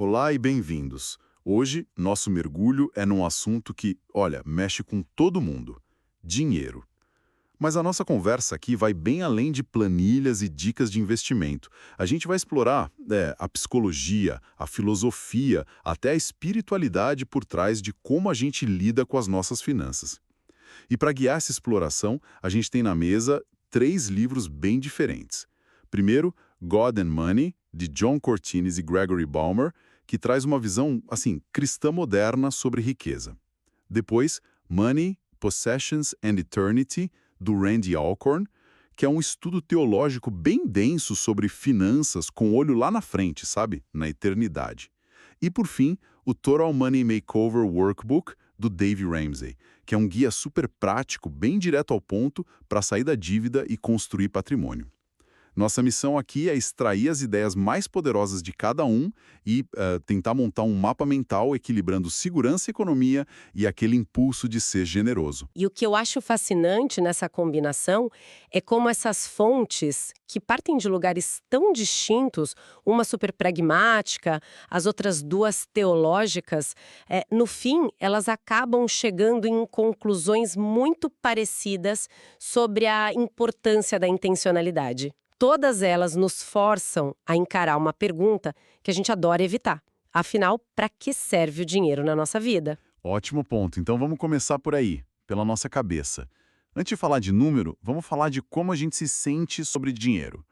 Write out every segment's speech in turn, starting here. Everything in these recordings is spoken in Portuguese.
Olá e bem-vindos. Hoje, nosso mergulho é num assunto que, olha, mexe com todo mundo: dinheiro. Mas a nossa conversa aqui vai bem além de planilhas e dicas de investimento. A gente vai explorar, a psicologia, a filosofia, até a espiritualidade por trás de como a gente lida com as nossas finanças. E para guiar essa exploração, a gente tem na mesa três livros bem diferentes. Primeiro, God and Money, de John Cortines e Gregory Baumer, que traz uma visão, assim, cristã moderna sobre riqueza. Depois, Money, Possessions and Eternity, do Randy Alcorn, que é um estudo teológico bem denso sobre finanças com olho lá na frente, sabe? Na eternidade. E, por fim, o Total Money Makeover Workbook, do Dave Ramsey, que é um guia super prático, bem direto ao ponto, para sair da dívida e construir patrimônio. Nossa missão aqui é extrair as ideias mais poderosas de cada um e tentar montar um mapa mental equilibrando segurança e economia e aquele impulso de ser generoso. E o que eu acho fascinante nessa combinação é como essas fontes, que partem de lugares tão distintos, uma super pragmática, as outras duas teológicas, no fim, elas acabam chegando em conclusões muito parecidas sobre a importância da intencionalidade. Todas elas nos forçam a encarar uma pergunta que a gente adora evitar. Afinal, para que serve o dinheiro na nossa vida? Ótimo ponto. Então vamos começar por aí, pela nossa cabeça. Antes de falar de número, vamos falar de como a gente se sente sobre dinheiro.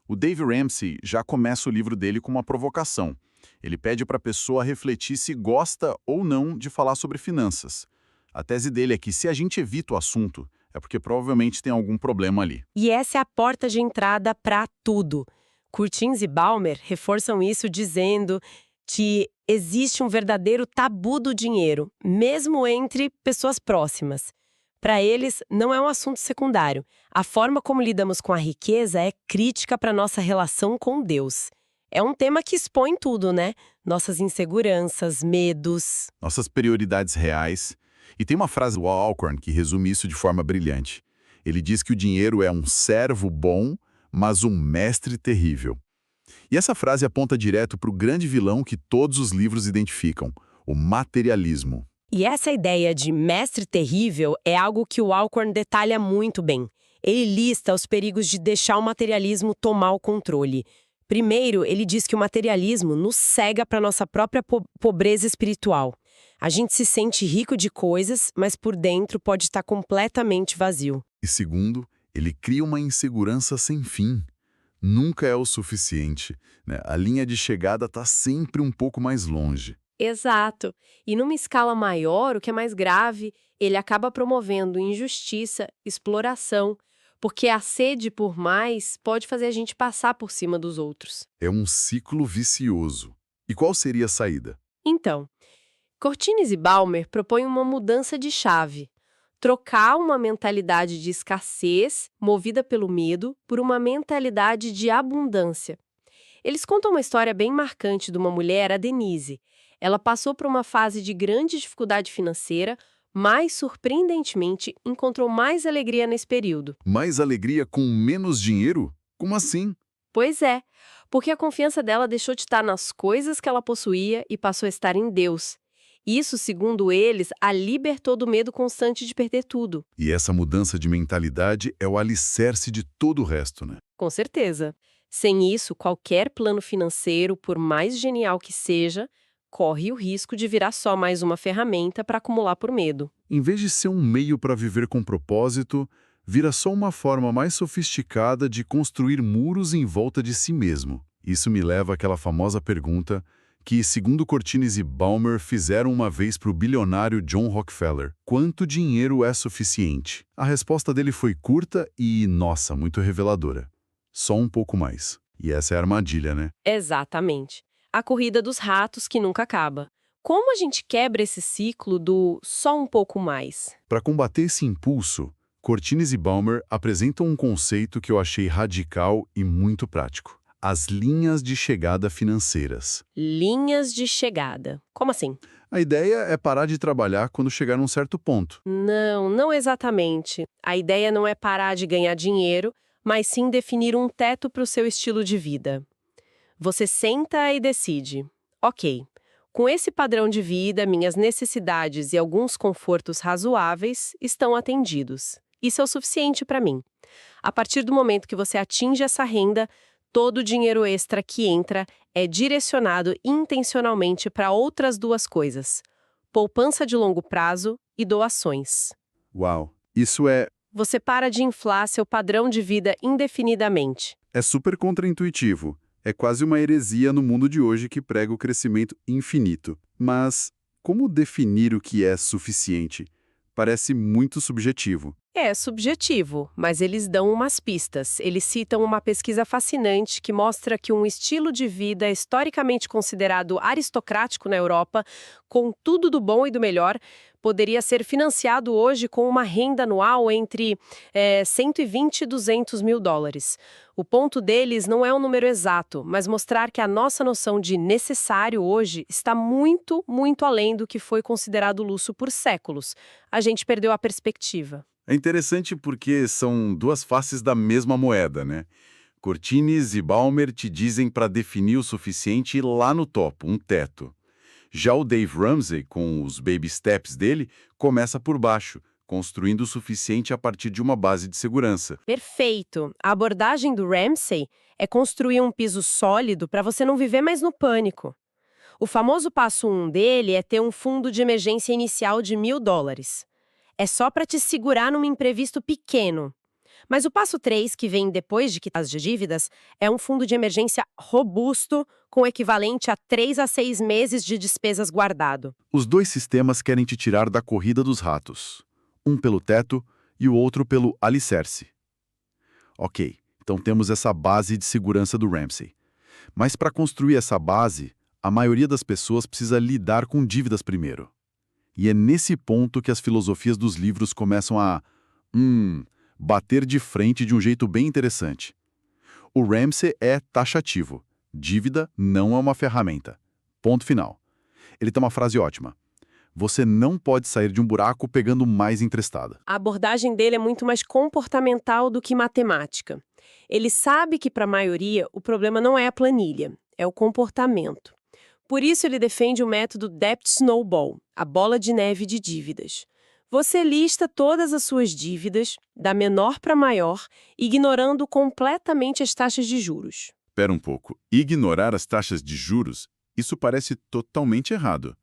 O Dave Ramsey já começa o livro dele com uma provocação. Ele pede para a pessoa refletir se gosta ou não de falar sobre finanças. A tese dele é que se a gente evita o assunto, é porque provavelmente tem algum problema ali. E essa é a porta de entrada para tudo. Curtins e Baumer reforçam isso dizendo que existe um verdadeiro tabu do dinheiro, mesmo entre pessoas próximas. Para eles, não é um assunto secundário. A forma como lidamos com a riqueza é crítica para nossa relação com Deus. É um tema que expõe tudo, né? Nossas inseguranças, medos. Nossas prioridades reais. E tem uma frase do Alcorn que resume isso de forma brilhante. Ele diz que o dinheiro é um servo bom, mas um mestre terrível. E essa frase aponta direto para o grande vilão que todos os livros identificam, o materialismo. E essa ideia de mestre terrível é algo que o Alcorn detalha muito bem. Ele lista os perigos de deixar o materialismo tomar o controle. Primeiro, ele diz que o materialismo nos cega para nossa própria pobreza espiritual. A gente se sente rico de coisas, mas por dentro pode estar completamente vazio. E segundo, ele cria uma insegurança sem fim. Nunca é o suficiente, né? A linha de chegada está sempre um pouco mais longe. Exato. E numa escala maior, o que é mais grave, ele acaba promovendo injustiça, exploração, porque a sede por mais pode fazer a gente passar por cima dos outros. É um ciclo vicioso. E qual seria a saída? Então, Cortines e Baumer propõem uma mudança de chave. Trocar uma mentalidade de escassez, movida pelo medo, por uma mentalidade de abundância. Eles contam uma história bem marcante de uma mulher, a Denise. Ela passou por uma fase de grande dificuldade financeira, mas, surpreendentemente, encontrou mais alegria nesse período. Mais alegria com menos dinheiro? Como assim? Pois é, porque a confiança dela deixou de estar nas coisas que ela possuía e passou a estar em Deus. Isso, segundo eles, a libertou do medo constante de perder tudo. E essa mudança de mentalidade é o alicerce de todo o resto, né? Com certeza. Sem isso, qualquer plano financeiro, por mais genial que seja, corre o risco de virar só mais uma ferramenta para acumular por medo. Em vez de ser um meio para viver com propósito, vira só uma forma mais sofisticada de construir muros em volta de si mesmo. Isso me leva àquela famosa pergunta que, segundo Cortines e Baumer, fizeram uma vez para o bilionário John Rockefeller: quanto dinheiro é suficiente? A resposta dele foi curta e, nossa, muito reveladora. Só um pouco mais. E essa é a armadilha, né? Exatamente. A corrida dos ratos que nunca acaba. Como a gente quebra esse ciclo do só um pouco mais? Para combater esse impulso, Cortines e Baumer apresentam um conceito que eu achei radical e muito prático: as linhas de chegada financeiras. Linhas de chegada. Como assim? A ideia é parar de trabalhar quando chegar num certo ponto. Não, não exatamente. A ideia não é parar de ganhar dinheiro, mas sim definir um teto para o seu estilo de vida. Você senta e decide: Ok, com esse padrão de vida, minhas necessidades e alguns confortos razoáveis estão atendidos. Isso é o suficiente para mim. A partir do momento que você atinge essa renda, todo o dinheiro extra que entra é direcionado intencionalmente para outras duas coisas: poupança de longo prazo e doações. Uau, isso Você para de inflar seu padrão de vida indefinidamente. é super contraintuitivo. É quase uma heresia no mundo de hoje que prega o crescimento infinito. Mas como definir o que é suficiente? Parece muito subjetivo. É subjetivo, mas eles dão umas pistas. Eles citam uma pesquisa fascinante que mostra que um estilo de vida historicamente considerado aristocrático na Europa, com tudo do bom e do melhor, poderia ser financiado hoje com uma renda anual entre 120 e 200 mil dólares. O ponto deles não é um número exato, mas mostrar que a nossa noção de necessário hoje está muito, muito além do que foi considerado luxo por séculos. A gente perdeu a perspectiva. É interessante porque são duas faces da mesma moeda, né? Cortines e Ballmer te dizem para definir o suficiente lá no topo, um teto. Já o Dave Ramsey, com os baby steps dele, começa por baixo, construindo o suficiente a partir de uma base de segurança. Perfeito! A abordagem do Ramsey é construir um piso sólido para você não viver mais no pânico. O famoso passo 1 dele é ter um fundo de emergência inicial de $1.000. É só para te segurar num imprevisto pequeno. Mas o passo 3, que vem depois de quitar as dívidas, é um fundo de emergência robusto, com equivalente a 3 a 6 meses de despesas guardado. Os dois sistemas querem te tirar da corrida dos ratos. Um pelo teto e o outro pelo alicerce. Ok, então temos essa base de segurança do Ramsey. Mas para construir essa base, a maioria das pessoas precisa lidar com dívidas primeiro. E é nesse ponto que as filosofias dos livros começam a bater de frente de um jeito bem interessante. O Ramsey é taxativo. Dívida não é uma ferramenta. Ponto final. Ele tem uma frase ótima. Você não pode sair de um buraco pegando mais emprestada. A abordagem dele é muito mais comportamental do que matemática. Ele sabe que, para a maioria, o problema não é a planilha, é o comportamento. Por isso, ele defende o método Debt Snowball, a bola de neve de dívidas. Você lista todas as suas dívidas, da menor para maior, ignorando completamente as taxas de juros. Espera um pouco. Ignorar as taxas de juros? Isso parece totalmente errado.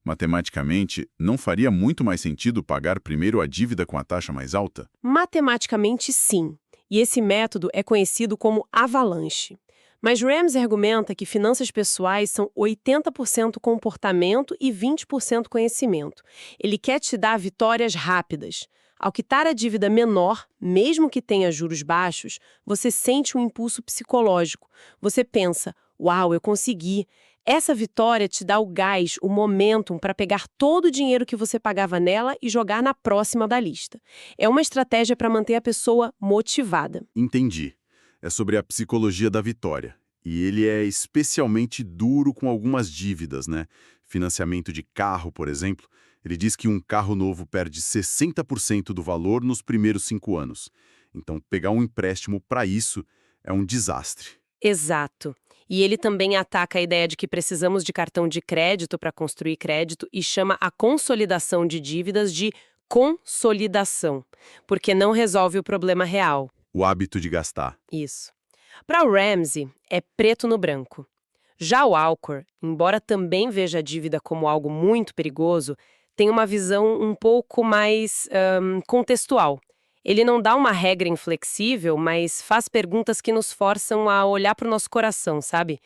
Matematicamente, não faria muito mais sentido pagar primeiro a dívida com a taxa mais alta? Matematicamente, sim. E esse método é conhecido como avalanche. Mas Ramsey argumenta que finanças pessoais são 80% comportamento e 20% conhecimento. Ele quer te dar vitórias rápidas. Ao quitar a dívida menor, mesmo que tenha juros baixos, você sente um impulso psicológico. Você pensa, uau, eu consegui. Essa vitória te dá o gás, o momentum para pegar todo o dinheiro que você pagava nela e jogar na próxima da lista. É uma estratégia para manter a pessoa motivada. Entendi. É sobre a psicologia da vitória. E ele é especialmente duro com algumas dívidas, né? Financiamento de carro, por exemplo. Ele diz que um carro novo perde 60% do valor nos primeiros 5 anos. Então, pegar um empréstimo para isso é um desastre. Exato. E ele também ataca a ideia de que precisamos de cartão de crédito para construir crédito e chama a consolidação de dívidas de consolidação, porque não resolve o problema real. O hábito de gastar. Isso. Para o Ramsey, é preto no branco. Já o Alcor, embora também veja a dívida como algo muito perigoso, tem uma visão um pouco mais contextual. Ele não dá uma regra inflexível, mas faz perguntas que nos forçam a olhar para o nosso coração, sabe?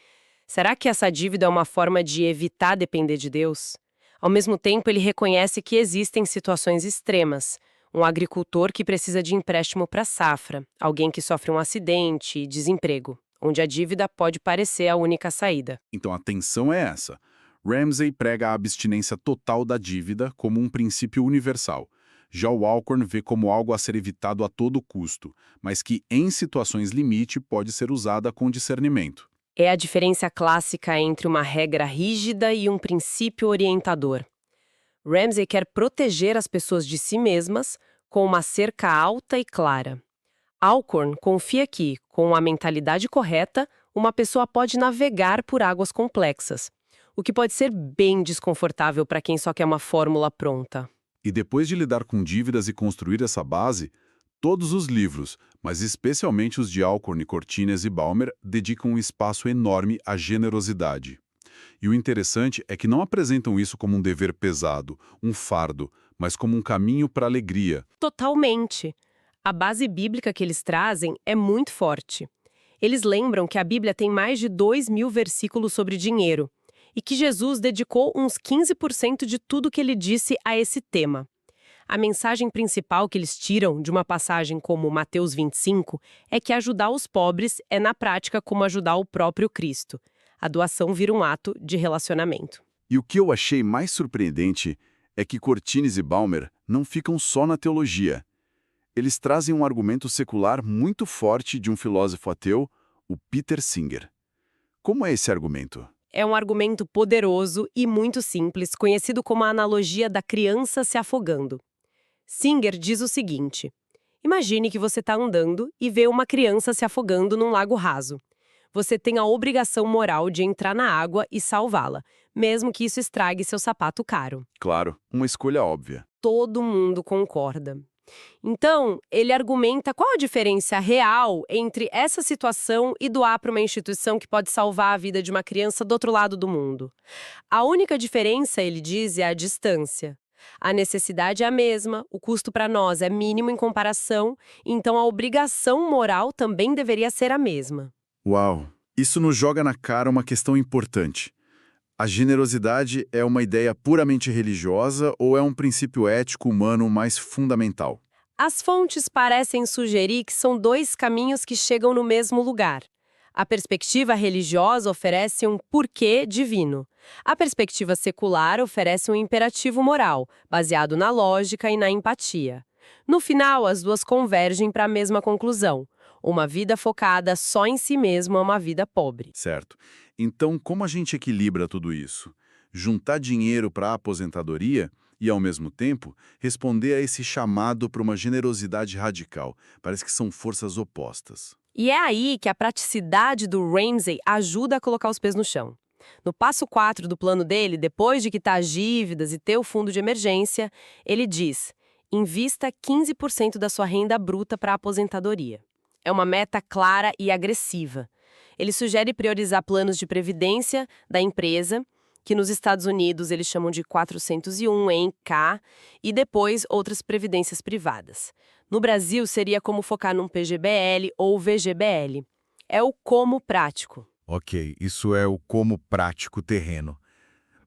Será que essa dívida é uma forma de evitar depender de Deus? Ao mesmo tempo, ele reconhece que existem situações extremas. Um agricultor que precisa de empréstimo para safra, alguém que sofre um acidente e desemprego, onde a dívida pode parecer a única saída. Então a tensão é essa. Ramsey prega a abstinência total da dívida como um princípio universal. Já o Alcorn vê como algo a ser evitado a todo custo, mas que, em situações limite, pode ser usada com discernimento. É a diferença clássica entre uma regra rígida e um princípio orientador. Ramsey quer proteger as pessoas de si mesmas com uma cerca alta e clara. Alcorn confia que, com a mentalidade correta, uma pessoa pode navegar por águas complexas. o que pode ser bem desconfortável para quem só quer uma fórmula pronta. E depois de lidar com dívidas e construir essa base, todos os livros, mas especialmente os de Alcorn, Cortines e Baumer, dedicam um espaço enorme à generosidade. E o interessante é que não apresentam isso como um dever pesado, um fardo, mas como um caminho para a alegria. Totalmente. A base bíblica que eles trazem é muito forte. Eles lembram que a Bíblia tem mais de 2.000 versículos sobre dinheiro e que Jesus dedicou uns 15% de tudo que ele disse a esse tema. A mensagem principal que eles tiram de uma passagem como Mateus 25 é que ajudar os pobres é, na prática, como ajudar o próprio Cristo. A doação vira um ato de relacionamento. E o que eu achei mais surpreendente é que Cortines e Baumer não ficam só na teologia. Eles trazem um argumento secular muito forte de um filósofo ateu, o Peter Singer. Como é esse argumento? É um argumento poderoso e muito simples, conhecido como a analogia da criança se afogando. Singer diz o seguinte: imagine que você está andando e vê uma criança se afogando num lago raso. Você tem a obrigação moral de entrar na água e salvá-la, mesmo que isso estrague seu sapato caro. Claro, uma escolha óbvia. Todo mundo concorda. Então, ele argumenta qual a diferença real entre essa situação e doar para uma instituição que pode salvar a vida de uma criança do outro lado do mundo. A única diferença, ele diz, é a distância. A necessidade é a mesma, o custo para nós é mínimo em comparação, então a obrigação moral também deveria ser a mesma. Uau! Isso nos joga na cara uma questão importante. A generosidade é uma ideia puramente religiosa ou é um princípio ético humano mais fundamental? As fontes parecem sugerir que são dois caminhos que chegam no mesmo lugar. A perspectiva religiosa oferece um porquê divino. A perspectiva secular oferece um imperativo moral, baseado na lógica e na empatia. No final, as duas convergem para a mesma conclusão. Uma vida focada só em si mesma é uma vida pobre. Certo. Então, como a gente equilibra tudo isso? Juntar dinheiro para a aposentadoria e, ao mesmo tempo, responder a esse chamado para uma generosidade radical. Parece que são forças opostas. E é aí que a praticidade do Ramsey ajuda a colocar os pés no chão. No passo 4 do plano dele, depois de quitar as dívidas e ter o fundo de emergência, ele diz: invista 15% da sua renda bruta para a aposentadoria. É uma meta clara e agressiva. Ele sugere priorizar planos de previdência da empresa, que nos Estados Unidos eles chamam de 401 em K, e depois outras previdências privadas. No Brasil, seria como focar num PGBL ou VGBL. É o como prático. Ok, isso é o como prático terreno.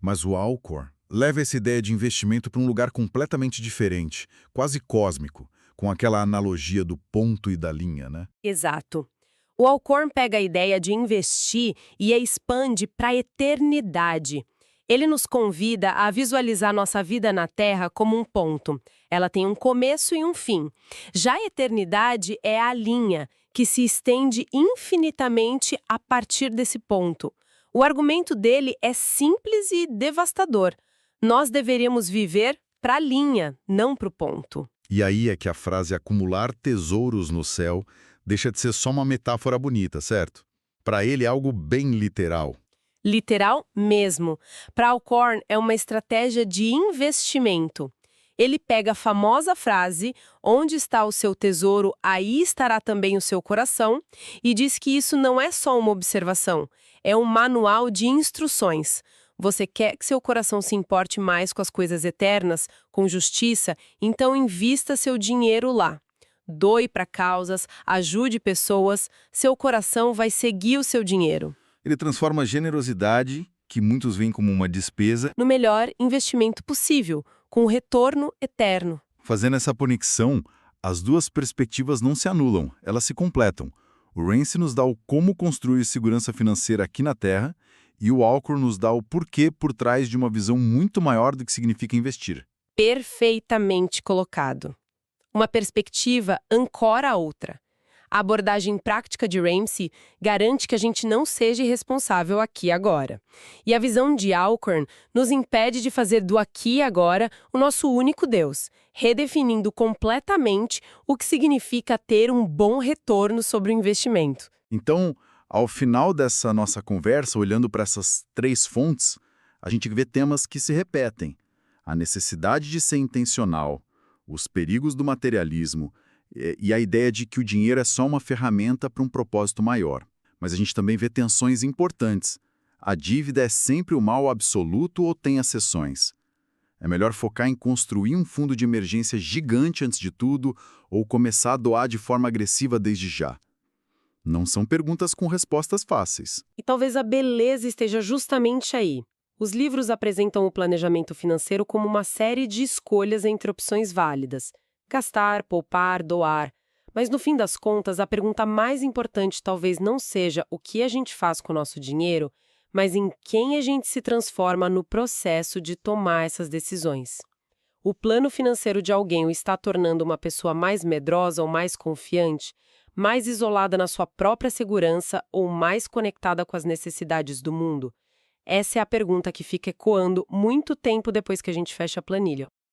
Mas o Alcorn leva essa ideia de investimento para um lugar completamente diferente, quase cósmico, com aquela analogia do ponto e da linha, né? Exato. O Alcorn pega a ideia de investir e a expande para a eternidade. Ele nos convida a visualizar nossa vida na Terra como um ponto. Ela tem um começo e um fim. Já a eternidade é a linha, que se estende infinitamente a partir desse ponto. O argumento dele é simples e devastador. Nós deveríamos viver para a linha, não para o ponto. E aí é que a frase acumular tesouros no céu deixa de ser só uma metáfora bonita, certo? Para ele é algo bem literal. Literal mesmo. Para Alcorn é uma estratégia de investimento. Ele pega a famosa frase, onde está o seu tesouro, aí estará também o seu coração, e diz que isso não é só uma observação, é um manual de instruções. Você quer que seu coração se importe mais com as coisas eternas, com justiça? Então invista seu dinheiro lá. Doe para causas, ajude pessoas, seu coração vai seguir o seu dinheiro. Ele transforma a generosidade, que muitos veem como uma despesa, No melhor investimento possível, com retorno eterno. fazendo essa conexão, as duas perspectivas não se anulam, elas se completam. O Ramsey nos dá o como construir segurança financeira aqui na Terra e o Alcorn nos dá o porquê por trás de uma visão muito maior do que significa investir. Perfeitamente colocado. Uma perspectiva ancora a outra. A abordagem prática de Ramsey garante que a gente não seja irresponsável aqui e agora. E a visão de Alcorn nos impede de fazer do aqui e agora o nosso único Deus, redefinindo completamente o que significa ter um bom retorno sobre o investimento. Então, ao final dessa nossa conversa, olhando para essas três fontes, a gente vê temas que se repetem. A necessidade de ser intencional, os perigos do materialismo e a ideia de que o dinheiro é só uma ferramenta para um propósito maior. Mas a gente também vê tensões importantes. A dívida é sempre o mal absoluto ou tem exceções? É melhor focar em construir um fundo de emergência gigante antes de tudo ou começar a doar de forma agressiva desde já? Não são perguntas com respostas fáceis. E talvez a beleza esteja justamente aí. Os livros apresentam o planejamento financeiro como uma série de escolhas entre opções válidas: gastar, poupar, doar. Mas no fim das contas, a pergunta mais importante talvez não seja o que a gente faz com o nosso dinheiro, mas em quem a gente se transforma no processo de tomar essas decisões. O plano financeiro de alguém o está tornando uma pessoa mais medrosa ou mais confiante, mais isolada na sua própria segurança ou mais conectada com as necessidades do mundo? Essa é a pergunta que fica ecoando muito tempo depois que a gente fecha a planilha.